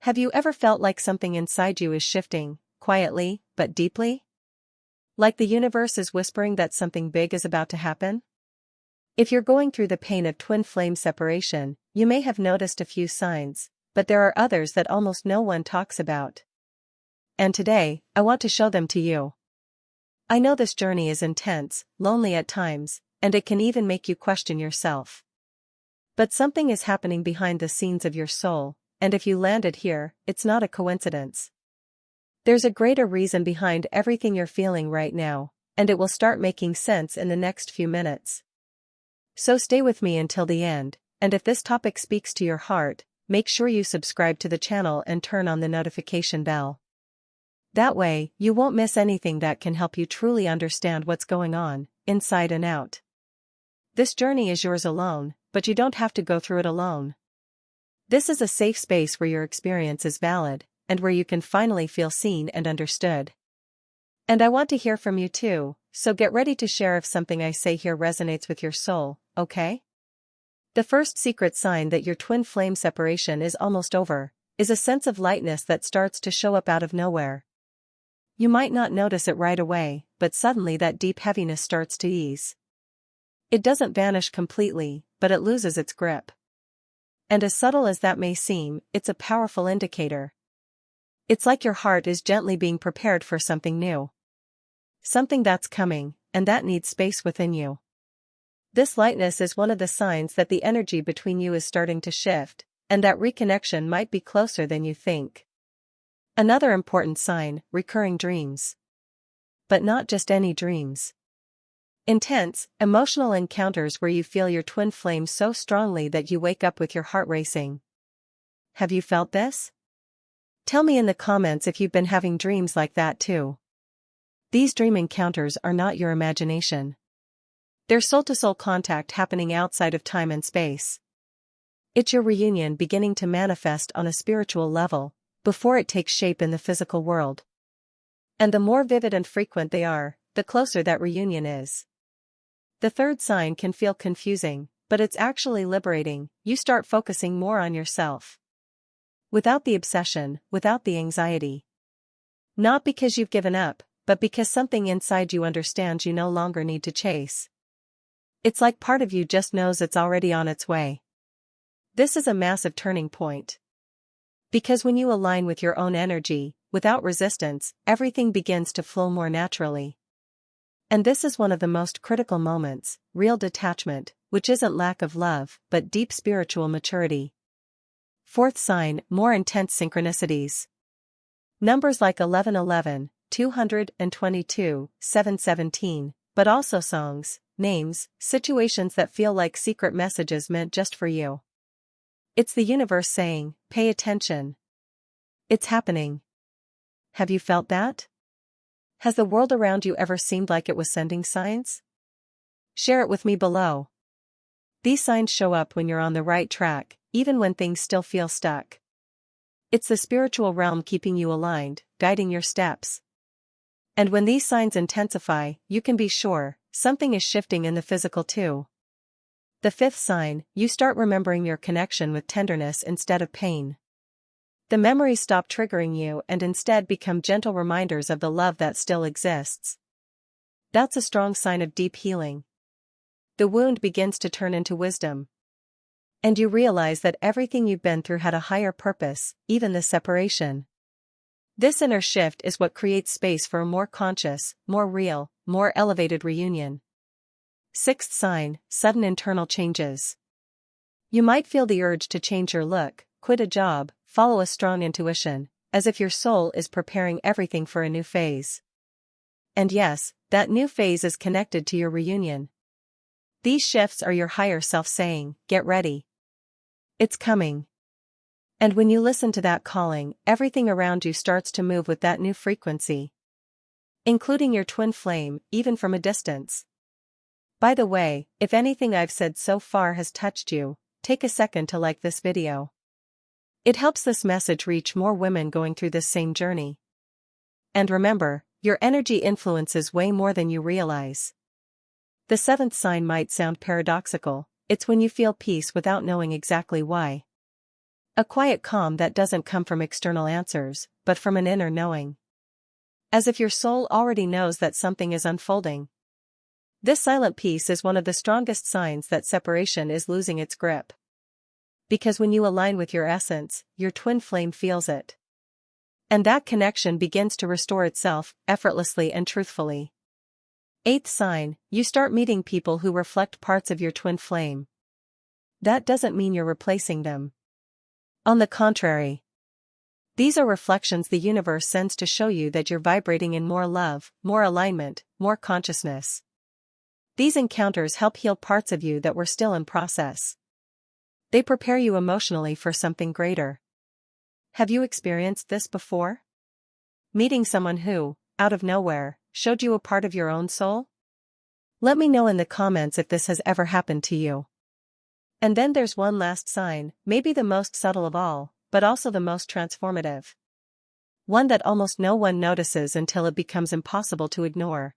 Have you ever felt like something inside you is shifting, quietly, but deeply? Like the universe is whispering that something big is about to happen? If you're going through the pain of twin flame separation, you may have noticed a few signs, but there are others that almost no one talks about. And today, I want to show them to you. I know this journey is intense, lonely at times, and it can even make you question yourself. But something is happening behind the scenes of your soul, and if you landed here, it's not a coincidence. There's a greater reason behind everything you're feeling right now, and it will start making sense in the next few minutes. So stay with me until the end, and if this topic speaks to your heart, make sure you subscribe to the channel and turn on the notification bell. That way, you won't miss anything that can help you truly understand what's going on, inside and out. This journey is yours alone, but you don't have to go through it alone. This is a safe space where your experience is valid, and where you can finally feel seen and understood. And I want to hear from you too, so get ready to share if something I say here resonates with your soul, okay? The first secret sign that your twin flame separation is almost over is a sense of lightness that starts to show up out of nowhere. You might not notice it right away, but suddenly that deep heaviness starts to ease. It doesn't vanish completely, but it loses its grip. And as subtle as that may seem, it's a powerful indicator. It's like your heart is gently being prepared for something new. Something that's coming, and that needs space within you. This lightness is one of the signs that the energy between you is starting to shift, and that reconnection might be closer than you think. Another important sign, recurring dreams. But not just any dreams. Intense, emotional encounters where you feel your twin flame so strongly that you wake up with your heart racing. Have you felt this? Tell me in the comments if you've been having dreams like that too. These dream encounters are not your imagination. They're soul-to-soul contact happening outside of time and space. It's your reunion beginning to manifest on a spiritual level, before it takes shape in the physical world. And the more vivid and frequent they are, the closer that reunion is. The third sign can feel confusing, but it's actually liberating. You start focusing more on yourself. Without the obsession, without the anxiety. Not because you've given up, but because something inside you understands you no longer need to chase. It's like part of you just knows it's already on its way. This is a massive turning point. Because when you align with your own energy, without resistance, everything begins to flow more naturally. And this is one of the most critical moments, real detachment, which isn't lack of love, but deep spiritual maturity. Fourth sign, more intense synchronicities. Numbers like 1111, 222, 717, but also songs, names, situations that feel like secret messages meant just for you. It's the universe saying, pay attention. It's happening. Have you felt that? Has the world around you ever seemed like it was sending signs? Share it with me below. These signs show up when you're on the right track, even when things still feel stuck. It's the spiritual realm keeping you aligned, guiding your steps. And when these signs intensify, you can be sure, something is shifting in the physical too. The fifth sign, you start remembering your connection with tenderness instead of pain. The memories stop triggering you and instead become gentle reminders of the love that still exists. That's a strong sign of deep healing. The wound begins to turn into wisdom. And you realize that everything you've been through had a higher purpose, even the separation. This inner shift is what creates space for a more conscious, more real, more elevated reunion. Sixth sign, sudden internal changes. You might feel the urge to change your look, quit a job, follow a strong intuition, as if your soul is preparing everything for a new phase. And yes, that new phase is connected to your reunion. These shifts are your higher self saying, get ready. It's coming. And when you listen to that calling, everything around you starts to move with that new frequency. Including your twin flame, even from a distance. By the way, if anything I've said so far has touched you, take a second to like this video. It helps this message reach more women going through this same journey. And remember, your energy influences way more than you realize. The seventh sign might sound paradoxical, it's when you feel peace without knowing exactly why. A quiet calm that doesn't come from external answers, but from an inner knowing. As if your soul already knows that something is unfolding. This silent peace is one of the strongest signs that separation is losing its grip. Because when you align with your essence, your twin flame feels it. And that connection begins to restore itself, effortlessly and truthfully. Eighth sign, you start meeting people who reflect parts of your twin flame. That doesn't mean you're replacing them. On the contrary. These are reflections the universe sends to show you that you're vibrating in more love, more alignment, more consciousness. These encounters help heal parts of you that were still in process. They prepare you emotionally for something greater. Have you experienced this before? Meeting someone who, out of nowhere, showed you a part of your own soul? Let me know in the comments if this has ever happened to you. And then there's one last sign, maybe the most subtle of all, but also the most transformative. One that almost no one notices until it becomes impossible to ignore.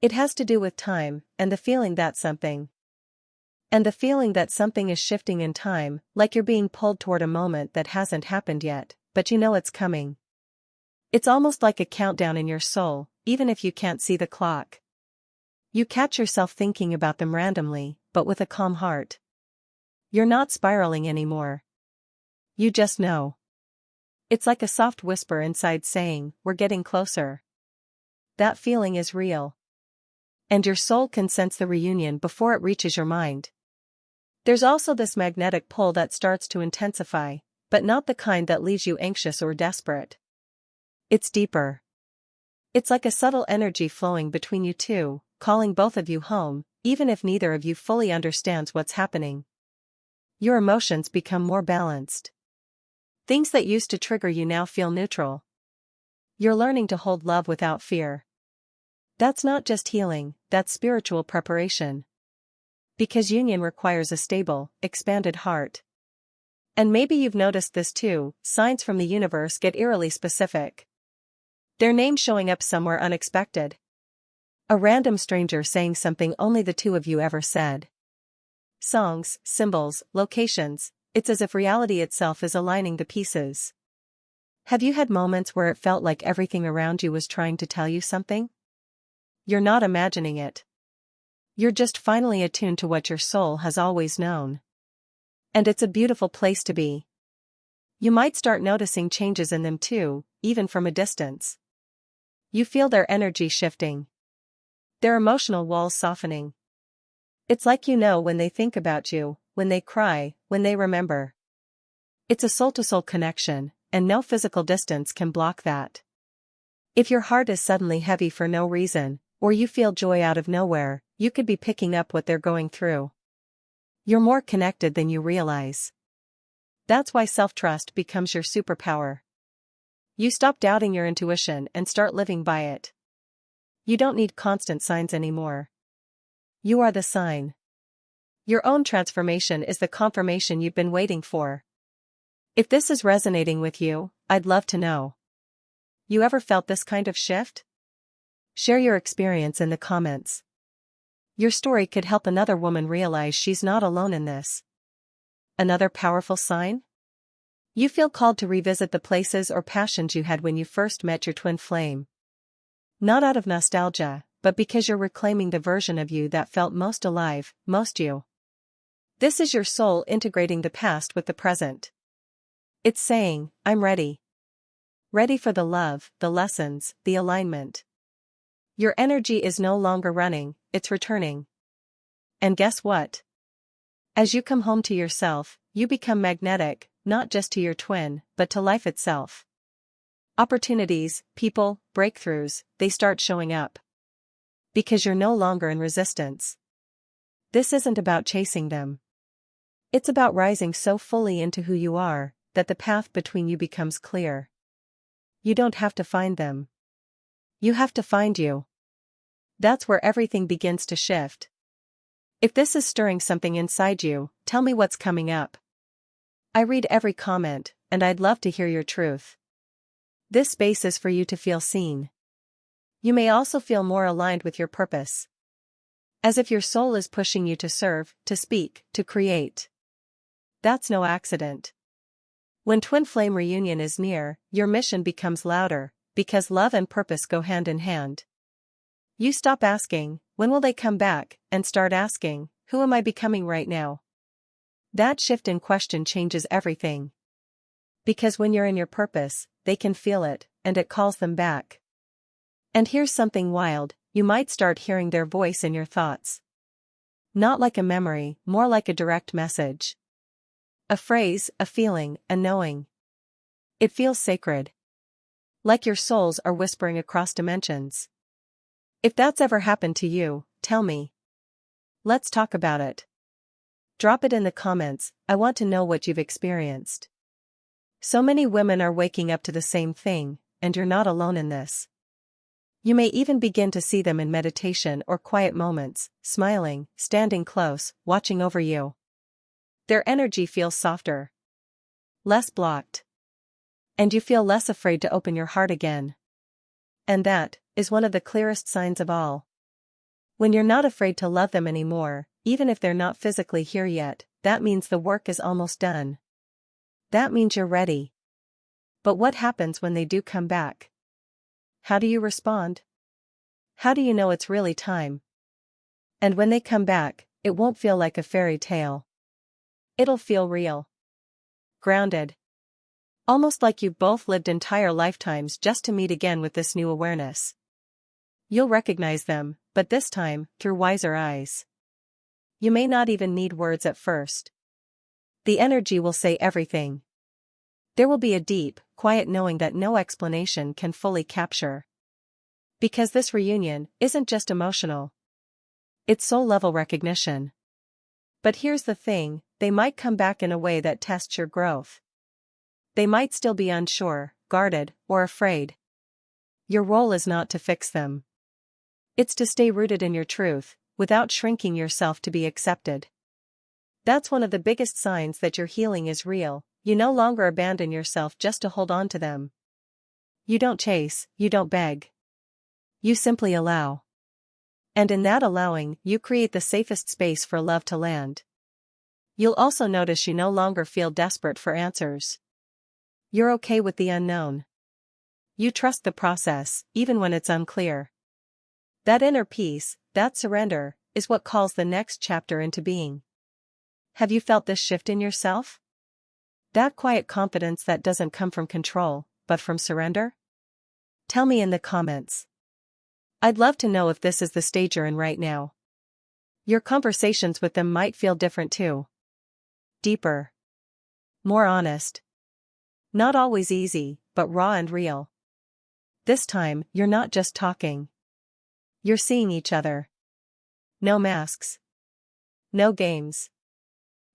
It has to do with time, and the feeling that something is shifting in time, like you're being pulled toward a moment that hasn't happened yet, but you know it's coming. It's almost like a countdown in your soul, even if you can't see the clock. You catch yourself thinking about them randomly, but with a calm heart. You're not spiraling anymore. You just know. It's like a soft whisper inside saying, "We're getting closer." That feeling is real. And your soul can sense the reunion before it reaches your mind. There's also this magnetic pull that starts to intensify, but not the kind that leaves you anxious or desperate. It's deeper. It's like a subtle energy flowing between you two, calling both of you home, even if neither of you fully understands what's happening. Your emotions become more balanced. Things that used to trigger you now feel neutral. You're learning to hold love without fear. That's not just healing, that's spiritual preparation. Because union requires a stable, expanded heart. And maybe you've noticed this too, signs from the universe get eerily specific. Their name showing up somewhere unexpected. A random stranger saying something only the two of you ever said. Songs, symbols, locations, it's as if reality itself is aligning the pieces. Have you had moments where it felt like everything around you was trying to tell you something? You're not imagining it. You're just finally attuned to what your soul has always known. And it's a beautiful place to be. You might start noticing changes in them too, even from a distance. You feel their energy shifting. Their emotional walls softening. It's like you know when they think about you, when they cry, when they remember. It's a soul-to-soul connection, and no physical distance can block that. If your heart is suddenly heavy for no reason, or you feel joy out of nowhere, you could be picking up what they're going through. You're more connected than you realize. That's why self-trust becomes your superpower. You stop doubting your intuition and start living by it. You don't need constant signs anymore. You are the sign. Your own transformation is the confirmation you've been waiting for. If this is resonating with you, I'd love to know. You ever felt this kind of shift? Share your experience in the comments. Your story could help another woman realize she's not alone in this. Another powerful sign? You feel called to revisit the places or passions you had when you first met your twin flame. Not out of nostalgia, but because you're reclaiming the version of you that felt most alive, most you. This is your soul integrating the past with the present. It's saying, "I'm ready." Ready for the love, the lessons, the alignment. Your energy is no longer running, it's returning. And guess what? As you come home to yourself, you become magnetic, not just to your twin, but to life itself. Opportunities, people, breakthroughs, they start showing up. Because you're no longer in resistance. This isn't about chasing them. It's about rising so fully into who you are, that the path between you becomes clear. You don't have to find them. You have to find you. That's where everything begins to shift. If this is stirring something inside you, tell me what's coming up. I read every comment, and I'd love to hear your truth. This space is for you to feel seen. You may also feel more aligned with your purpose. As if your soul is pushing you to serve, to speak, to create. That's no accident. When twin flame reunion is near, your mission becomes louder, because love and purpose go hand in hand. You stop asking, when will they come back, and start asking, who am I becoming right now? That shift in question changes everything. Because when you're in your purpose, they can feel it, and it calls them back. And here's something wild, you might start hearing their voice in your thoughts. Not like a memory, more like a direct message. A phrase, a feeling, a knowing. It feels sacred. Like your souls are whispering across dimensions. If that's ever happened to you, tell me. Let's talk about it. Drop it in the comments, I want to know what you've experienced. So many women are waking up to the same thing, and you're not alone in this. You may even begin to see them in meditation or quiet moments, smiling, standing close, watching over you. Their energy feels softer. Less blocked. And you feel less afraid to open your heart again. And that is one of the clearest signs of all. When you're not afraid to love them anymore, even if they're not physically here yet, that means the work is almost done. That means you're ready. But what happens when they do come back? How do you respond? How do you know it's really time? And when they come back, it won't feel like a fairy tale. It'll feel real. Grounded. Almost like you've both lived entire lifetimes just to meet again with this new awareness. You'll recognize them, but this time, through wiser eyes. You may not even need words at first. The energy will say everything. There will be a deep, quiet knowing that no explanation can fully capture. Because this reunion isn't just emotional. It's soul-level recognition. But here's the thing, they might come back in a way that tests your growth. They might still be unsure, guarded, or afraid. Your role is not to fix them. It's to stay rooted in your truth, without shrinking yourself to be accepted. That's one of the biggest signs that your healing is real. You no longer abandon yourself just to hold on to them. You don't chase, you don't beg. You simply allow. And in that allowing, you create the safest space for love to land. You'll also notice you no longer feel desperate for answers. You're okay with the unknown. You trust the process, even when it's unclear. That inner peace, that surrender, is what calls the next chapter into being. Have you felt this shift in yourself? That quiet confidence that doesn't come from control, but from surrender? Tell me in the comments. I'd love to know if this is the stage you're in right now. Your conversations with them might feel different too. Deeper. More honest. Not always easy, but raw and real. This time, you're not just talking. You're seeing each other. No masks. No games.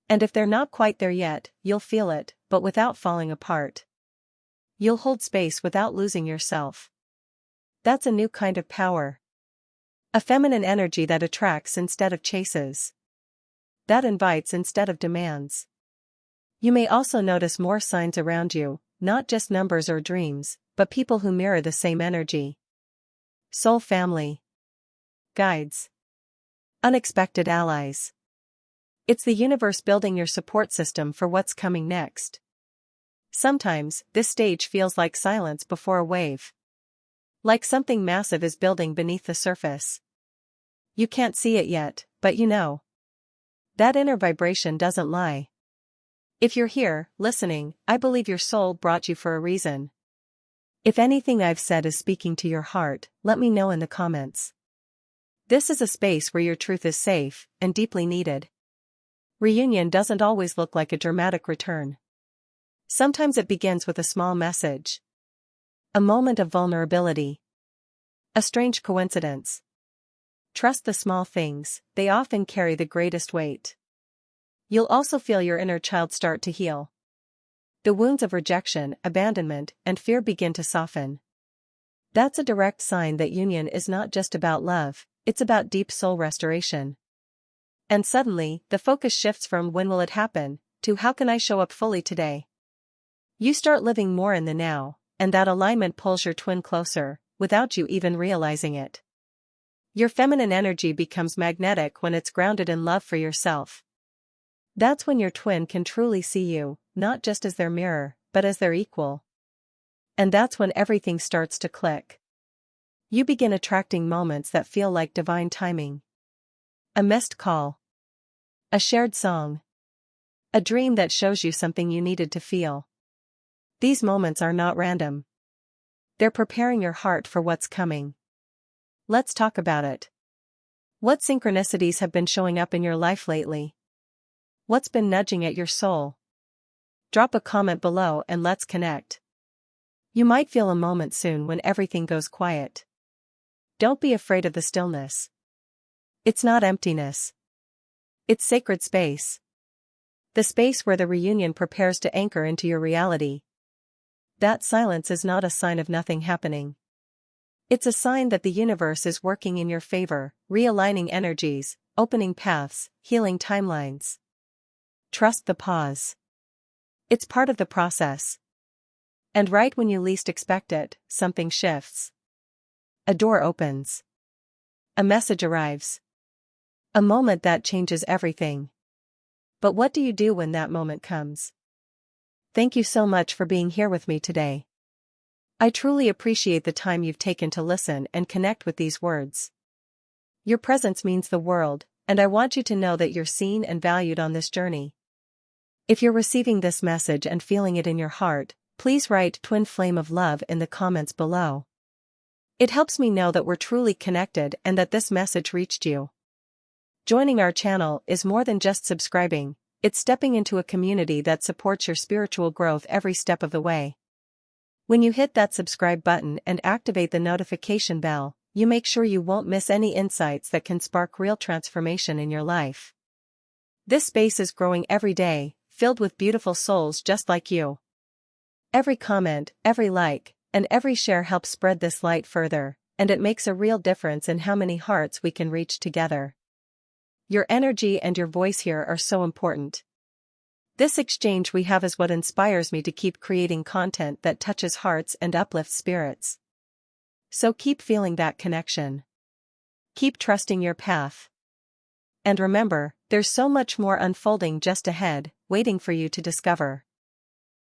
And if they're not quite there yet, you'll feel it, but without falling apart. You'll hold space without losing yourself. That's a new kind of power. A feminine energy that attracts instead of chases. That invites instead of demands. You may also notice more signs around you, not just numbers or dreams, but people who mirror the same energy. Soul family. Guides. Unexpected allies. It's the universe building your support system for what's coming next. Sometimes, this stage feels like silence before a wave. Like something massive is building beneath the surface. You can't see it yet, but you know. That inner vibration doesn't lie. If you're here, listening, I believe your soul brought you for a reason. If anything I've said is speaking to your heart, let me know in the comments. This is a space where your truth is safe and deeply needed. Reunion doesn't always look like a dramatic return. Sometimes it begins with a small message. A moment of vulnerability. A strange coincidence. Trust the small things, they often carry the greatest weight. You'll also feel your inner child start to heal. The wounds of rejection, abandonment, and fear begin to soften. That's a direct sign that union is not just about love, it's about deep soul restoration. And suddenly, the focus shifts from when will it happen, to how can I show up fully today? You start living more in the now, and that alignment pulls your twin closer, without you even realizing it. Your feminine energy becomes magnetic when it's grounded in love for yourself. That's when your twin can truly see you, not just as their mirror, but as their equal. And that's when everything starts to click. You begin attracting moments that feel like divine timing. A missed call. A shared song. A dream that shows you something you needed to feel. These moments are not random. They're preparing your heart for what's coming. Let's talk about it. What synchronicities have been showing up in your life lately? What's been nudging at your soul? Drop a comment below and let's connect. You might feel a moment soon when everything goes quiet. Don't be afraid of the stillness. It's not emptiness. It's sacred space. The space where the reunion prepares to anchor into your reality. That silence is not a sign of nothing happening. It's a sign that the universe is working in your favor, realigning energies, opening paths, healing timelines. Trust the pause. It's part of the process. And right when you least expect it, something shifts. A door opens. A message arrives. A moment that changes everything. But what do you do when that moment comes? Thank you so much for being here with me today. I truly appreciate the time you've taken to listen and connect with these words. Your presence means the world, and I want you to know that you're seen and valued on this journey. If you're receiving this message and feeling it in your heart, please write Twin Flame of Love in the comments below. It helps me know that we're truly connected and that this message reached you. Joining our channel is more than just subscribing, it's stepping into a community that supports your spiritual growth every step of the way. When you hit that subscribe button and activate the notification bell, you make sure you won't miss any insights that can spark real transformation in your life. This space is growing every day, filled with beautiful souls just like you. Every comment, every like, and every share helps spread this light further, and it makes a real difference in how many hearts we can reach together. Your energy and your voice here are so important. This exchange we have is what inspires me to keep creating content that touches hearts and uplifts spirits. So keep feeling that connection. Keep trusting your path. And remember, there's so much more unfolding just ahead, waiting for you to discover.